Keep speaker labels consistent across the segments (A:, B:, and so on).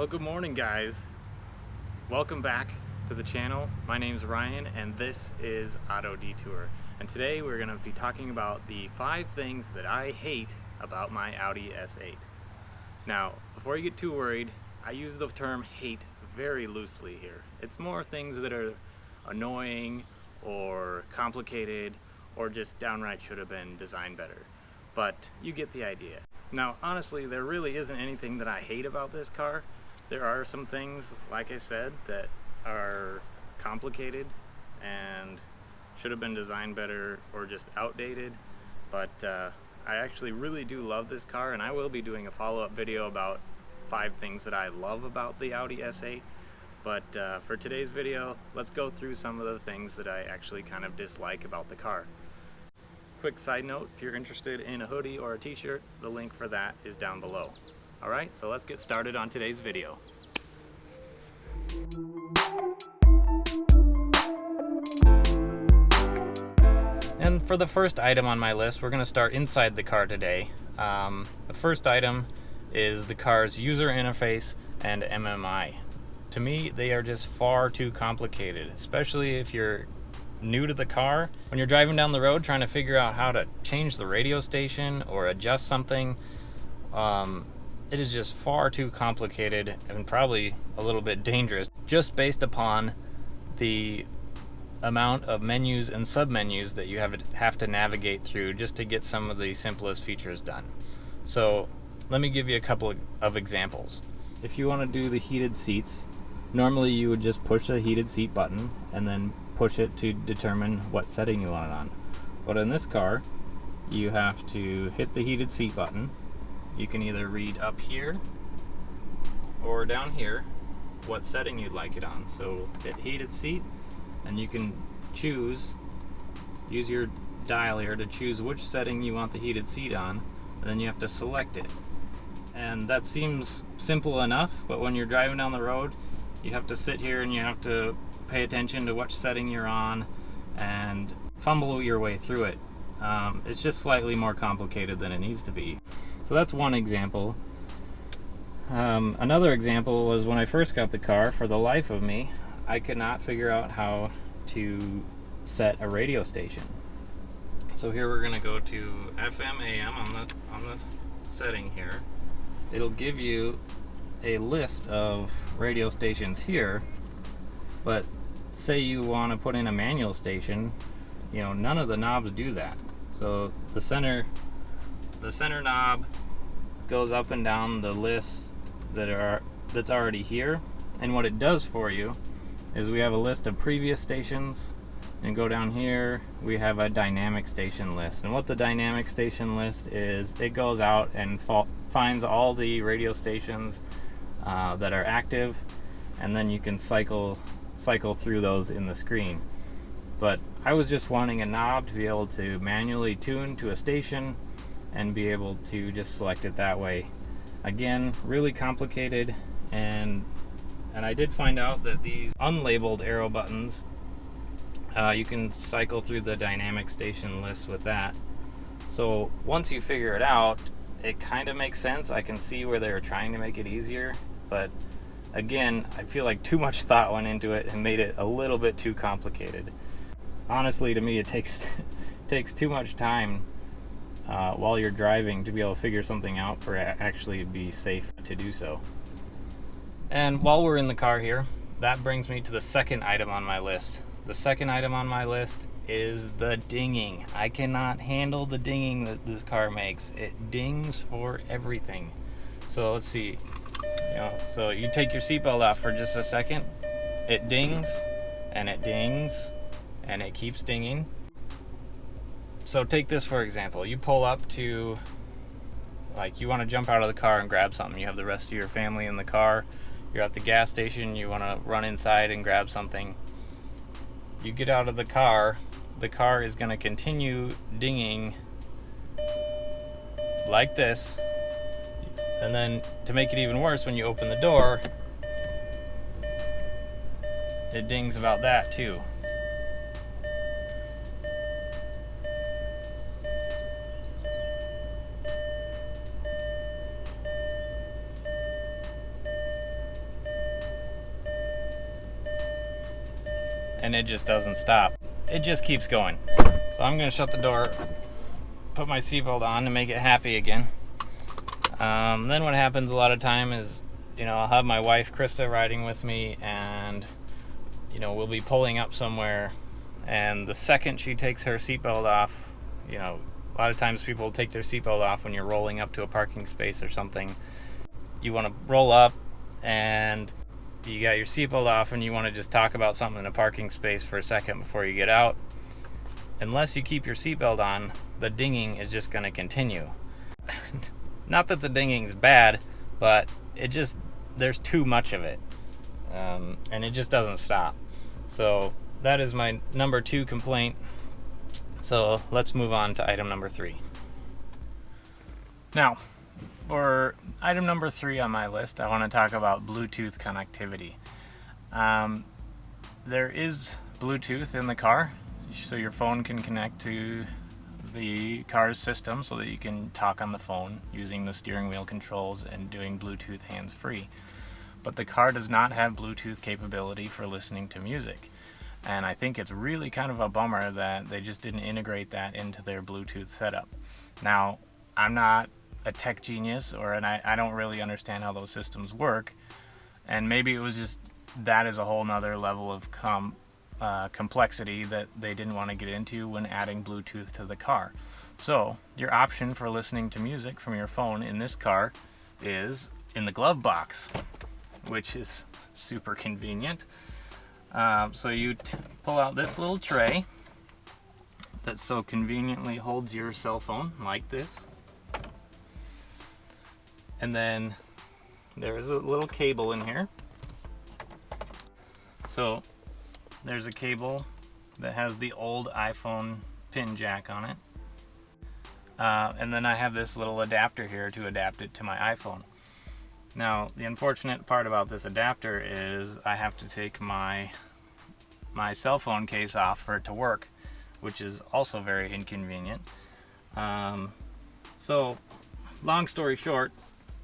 A: Well, good morning, guys. Welcome back to the channel. My name's Ryan and this is Auto Detour. And today we're going to be talking about the 5 things that I hate about my Audi S8. Now, before you get too worried, I use the term hate very loosely here. It's more things that are annoying or complicated or just downright should have been designed better. But you get the idea. Now, honestly, there really isn't anything that I hate about this car. There are some things, like I said, that are complicated and should have been designed better or just outdated, but I actually really do love this car, and I will be doing a follow-up video about 5 things that I love about the Audi S8. But for today's video, let's go through some of the things that I actually kind of dislike about the car. Quick side note, if you're interested in a hoodie or a t-shirt, the link for that is down below. Alright, so let's get started on today's video. And for the first item on my list, we're going to start inside the car today. The first item is the car's user interface and MMI. To me, they are just far too complicated, especially if you're new to the car. When you're driving down the road trying to figure out how to change the radio station or adjust something, it is just far too complicated and probably a little bit dangerous, just based upon the amount of menus and submenus that you have to navigate through just to get some of the simplest features done. So let me give you a couple of examples. If you want to do the heated seats, normally you would just push the heated seat button and then push it to determine what setting you want it on. But in this car, you have to hit the heated seat button. You can either read up here or down here what setting you'd like it on. So hit heated seat and you can use your dial here to choose which setting you want the heated seat on, and then you have to select it. And that seems simple enough, but when you're driving down the road, you have to sit here and you have to pay attention to which setting you're on and fumble your way through it. It's just slightly more complicated than it needs to be. So that's one example. Another example was when I first got the car. For the life of me, I could not figure out how to set a radio station. So here we're going to go to FM AM on the setting here. It'll give you a list of radio stations here, but say you want to put in a manual station, none of the knobs do that. So the center knob goes up and down the list that's already here, and what it does for you is we have a list of previous stations, and go down here we have a dynamic station list. And what the dynamic station list is, it goes out and finds all the radio stations that are active, and then you can cycle through those in the screen. But I was just wanting a knob to be able to manually tune to a station and be able to just select it that way. Again, really complicated, and I did find out that these unlabeled arrow buttons, you can cycle through the dynamic station list with that. So once you figure it out, it kind of makes sense. I can see where they were trying to make it easier, but again, I feel like too much thought went into it and made it a little bit too complicated. Honestly, to me, it takes too much time while you're driving to be able to figure something out for it actually be safe to do so. And while we're in the car here, that brings me to the second item on my list. The second item on my list is the dinging. I cannot handle the dinging that this car makes. It dings for everything. So let's see. So you take your seatbelt off for just a second. It dings, and it dings, and it keeps dinging. So take this for example. You pull up to, you want to jump out of the car and grab something. You have the rest of your family in the car. You're at the gas station. You want to run inside and grab something. You get out of the car is going to continue dinging like this. And then to make it even worse, when you open the door, it dings about that too. and it just doesn't stop. It just keeps going. So I'm gonna shut the door, put my seatbelt on to make it happy again. Then what happens a lot of time is, I'll have my wife Krista riding with me, and we'll be pulling up somewhere, and the second she takes her seatbelt off, a lot of times people will take their seatbelt off when you're rolling up to a parking space or something. You want to roll up and you got your seatbelt off and you want to just talk about something in a parking space for a second before you get out. Unless you keep your seatbelt on, the dinging is just going to continue. Not that the dinging's bad, but there's too much of it, and it just doesn't stop. So that is my number 2 complaint. So let's move on to item number 3. Now, for item number 3 on my list, I want to talk about Bluetooth connectivity. There is Bluetooth in the car, so your phone can connect to the car's system so that you can talk on the phone using the steering wheel controls and doing Bluetooth hands-free. But the car does not have Bluetooth capability for listening to music. And I think it's really kind of a bummer that they just didn't integrate that into their Bluetooth setup. Now, I'm not a tech genius, and I don't really understand how those systems work. And maybe it was just that is a whole nother level of complexity that they didn't want to get into when adding Bluetooth to the car. So your option for listening to music from your phone in this car is in the glove box, which is super convenient. So you pull out this little tray that so conveniently holds your cell phone like this, and then there's a little cable in here. So there's a cable that has the old iPhone pin jack on it. And then I have this little adapter here to adapt it to my iPhone. Now, the unfortunate part about this adapter is I have to take my cell phone case off for it to work, which is also very inconvenient. So, long story short,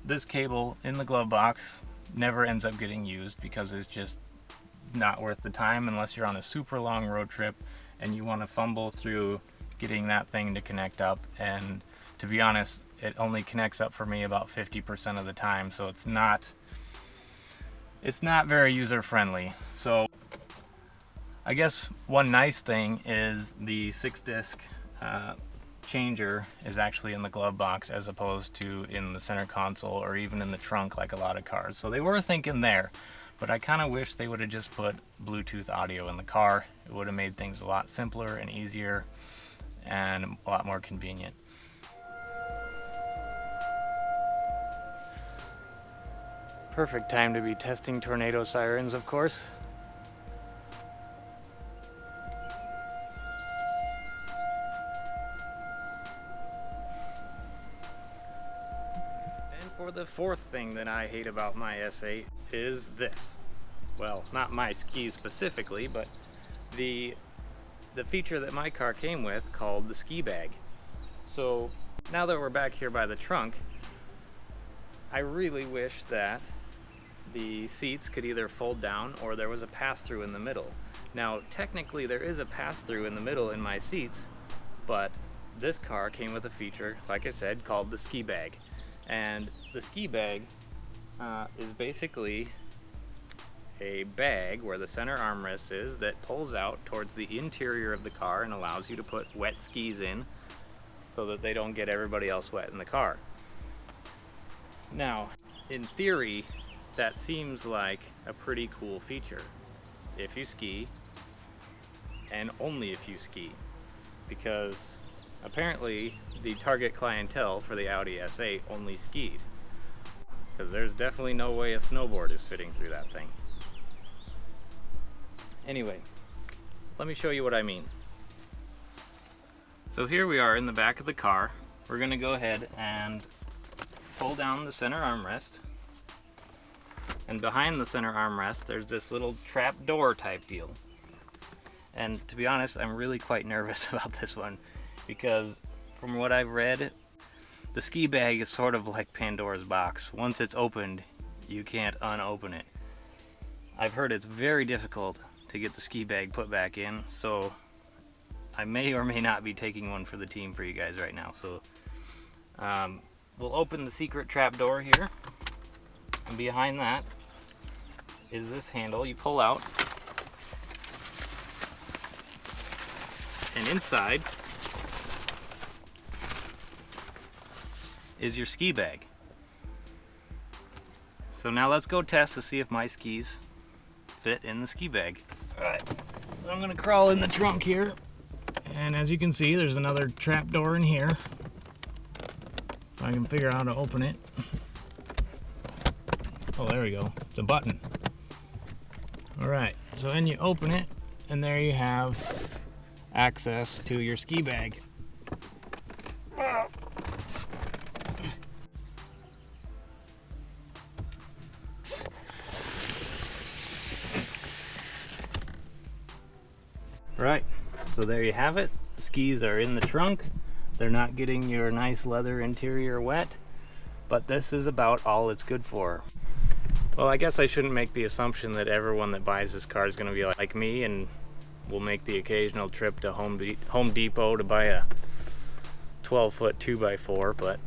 A: this cable in the glove box never ends up getting used because it's just not worth the time unless you're on a super long road trip and you want to fumble through getting that thing to connect up. And to be honest, it only connects up for me about 50% of the time, so it's not very user friendly. So I guess one nice thing is the 6-disc changer is actually in the glove box as opposed to in the center console or even in the trunk like a lot of cars. So they were thinking there. But I kind of wish they would have just put Bluetooth audio in the car. It would have made things a lot simpler and easier and a lot more convenient. Perfect time to be testing tornado sirens, of course. And for the 4th thing that I hate about my S8 is this. Well, not my skis specifically, but the feature that my car came with called the ski bag. So now that we're back here by the trunk, I really wish that the seats could either fold down or there was a pass-through in the middle. Now, technically there is a pass-through in the middle in my seats, but this car came with a feature, like I said, called the ski bag. And the ski bag is basically a bag where the center armrest is that pulls out towards the interior of the car and allows you to put wet skis in so that they don't get everybody else wet in the car. Now, in theory, that seems like a pretty cool feature if you ski, and only if you ski, because apparently the target clientele for the Audi S8 only skied, because there's definitely no way a snowboard is fitting through that thing. Anyway, let me show you what I mean. So here we are in the back of the car. We're going to go ahead and pull down the center armrest, and behind the center armrest there's this little trap door type deal. And to be honest, I'm really quite nervous about this one, because from what I've read, the ski bag is sort of like Pandora's box. Once it's opened, you can't unopen it. I've heard it's very difficult to get the ski bag put back in. So I may or may not be taking one for the team for you guys right now. So we'll open the secret trap door here, and behind that is this handle you pull out, and inside is your ski bag. So now let's go test to see if my skis fit in the ski bag. Alright, I'm gonna crawl in the trunk here, and as you can see there's another trap door in here. If I can figure out how to open it. Oh, there we go, it's a button. Alright, so then you open it, and there you have access to your ski bag. Right, so there you have it. The skis are in the trunk. They're not getting your nice leather interior wet, but this is about all it's good for. Well, I guess I shouldn't make the assumption that everyone that buys this car is going to be like me and will make the occasional trip to Home Depot to buy a 12-foot 2x4, but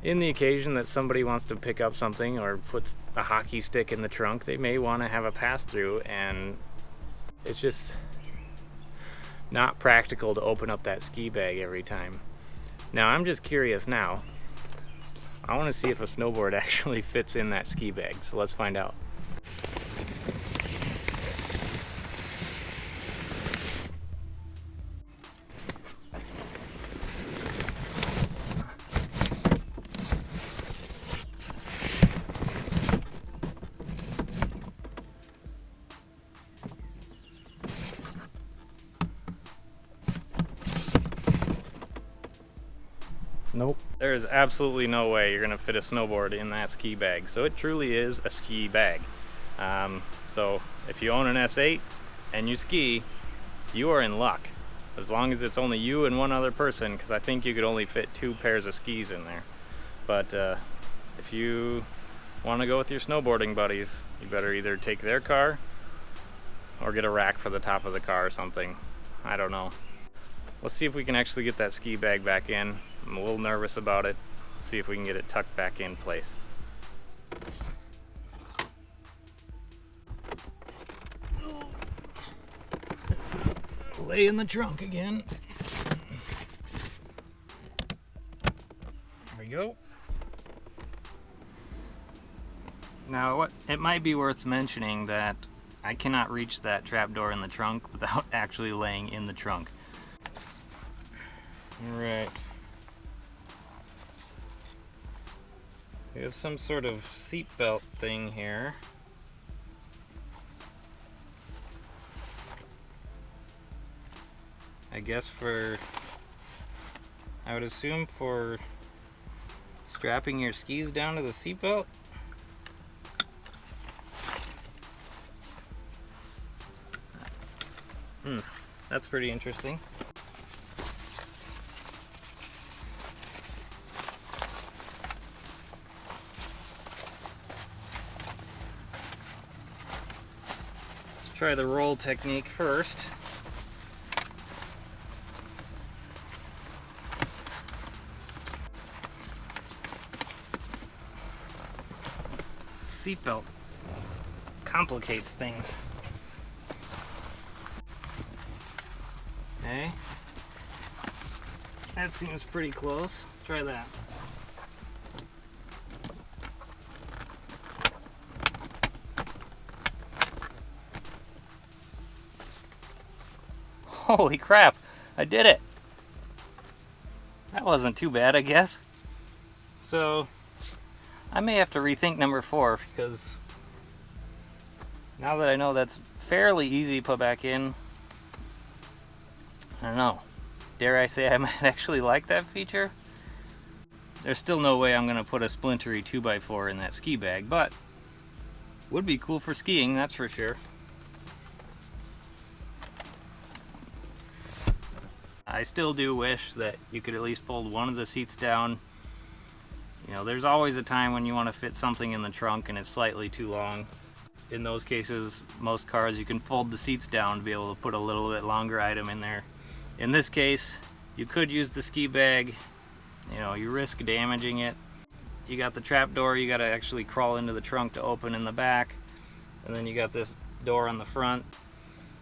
A: in the occasion that somebody wants to pick up something or put a hockey stick in the trunk, they may want to have a pass-through, and it's just not practical to open up that ski bag every time. Now I'm just curious now. I want to see if a snowboard actually fits in that ski bag, so let's find out. Nope. There is absolutely no way you're going to fit a snowboard in that ski bag. So it truly is a ski bag. So if you own an S8 and you ski, you are in luck. As long as it's only you and one other person, because I think you could only fit 2 pairs of skis in there. But if you want to go with your snowboarding buddies, you better either take their car or get a rack for the top of the car or something. I don't know. Let's see if we can actually get that ski bag back in. I'm a little nervous about it. Let's see if we can get it tucked back in place. Lay in the trunk again. There we go. Now, it might be worth mentioning that I cannot reach that trap door in the trunk without actually laying in the trunk. Alright. We have some sort of seat belt thing here. I guess I would assume for strapping your skis down to the seat belt. That's pretty interesting. Try the roll technique first. Seatbelt complicates things. Okay. That seems pretty close. Let's try that. Holy crap, I did it! That wasn't too bad, I guess. So, I may have to rethink number 4, because now that I know that's fairly easy to put back in, I don't know. Dare I say I might actually like that feature? There's still no way I'm going to put a splintery 2x4 in that ski bag, but would be cool for skiing, that's for sure. I still do wish that you could at least fold one of the seats down. You know, there's always a time when you want to fit something in the trunk and it's slightly too long. in those cases, most cars, you can fold the seats down to be able to put a little bit longer item in there. In this case, you could use the ski bag. You know, you risk damaging it. You got the trap door, you got to actually crawl into the trunk to open in the back. And then you got this door on the front.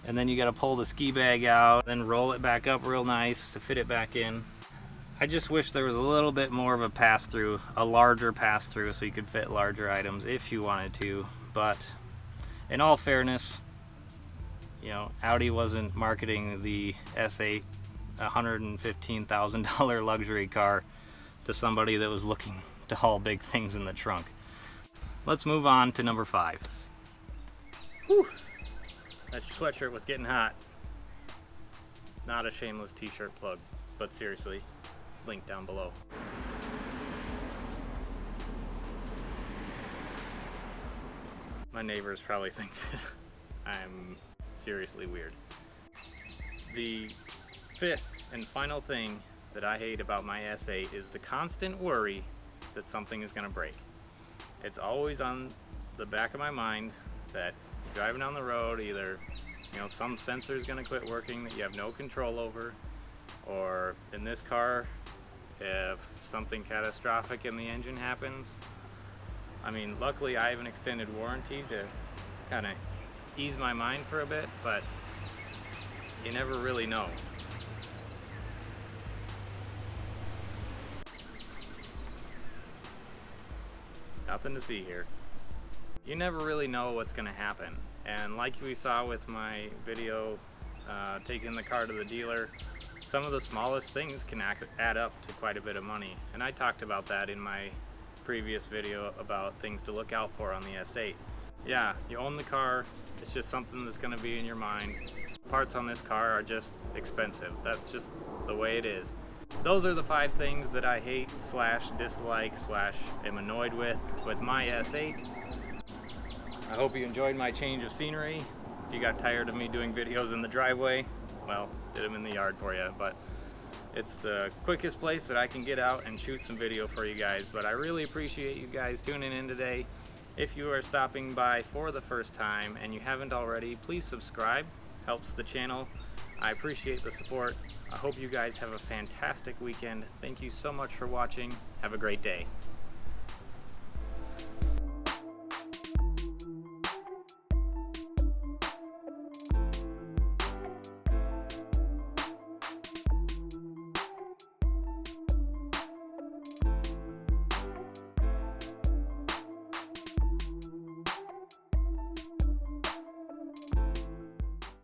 A: And then you got to pull the ski bag out, then roll it back up real nice to fit it back in. I just wish there was a little bit more of a pass-through, a larger pass-through, so you could fit larger items if you wanted to. But in all fairness, you know, Audi wasn't marketing the S8, $115,000 luxury car, to somebody that was looking to haul big things in the trunk. Let's move on to number 5. Whew. That sweatshirt was getting hot. Not a shameless t-shirt plug, but seriously, link down below. My neighbors probably think that I'm seriously weird. The 5th and final thing that I hate about my S8 is the constant worry that something is going to break. It's always on the back of my mind that driving down the road, either, you know, some sensor is going to quit working that you have no control over, or in this car, if something catastrophic in the engine happens. I mean, luckily I have an extended warranty to kind of ease my mind for a bit, but you never really know. Nothing to see here. You never really know what's going to happen. And like we saw with my video taking the car to the dealer, some of the smallest things can add up to quite a bit of money. And I talked about that in my previous video about things to look out for on the S8. Yeah, you own the car, it's just something that's going to be in your mind. Parts on this car are just expensive. That's just the way it is. Those are the 5 things that I hate / dislike / am annoyed with my S8. I hope you enjoyed my change of scenery. If you got tired of me doing videos in the driveway, well, did them in the yard for you, but it's the quickest place that I can get out and shoot some video for you guys. But I really appreciate you guys tuning in today. If you are stopping by for the first time and you haven't already, please subscribe. Helps the channel. I appreciate the support. I hope you guys have a fantastic weekend. Thank you so much for watching. Have a great day.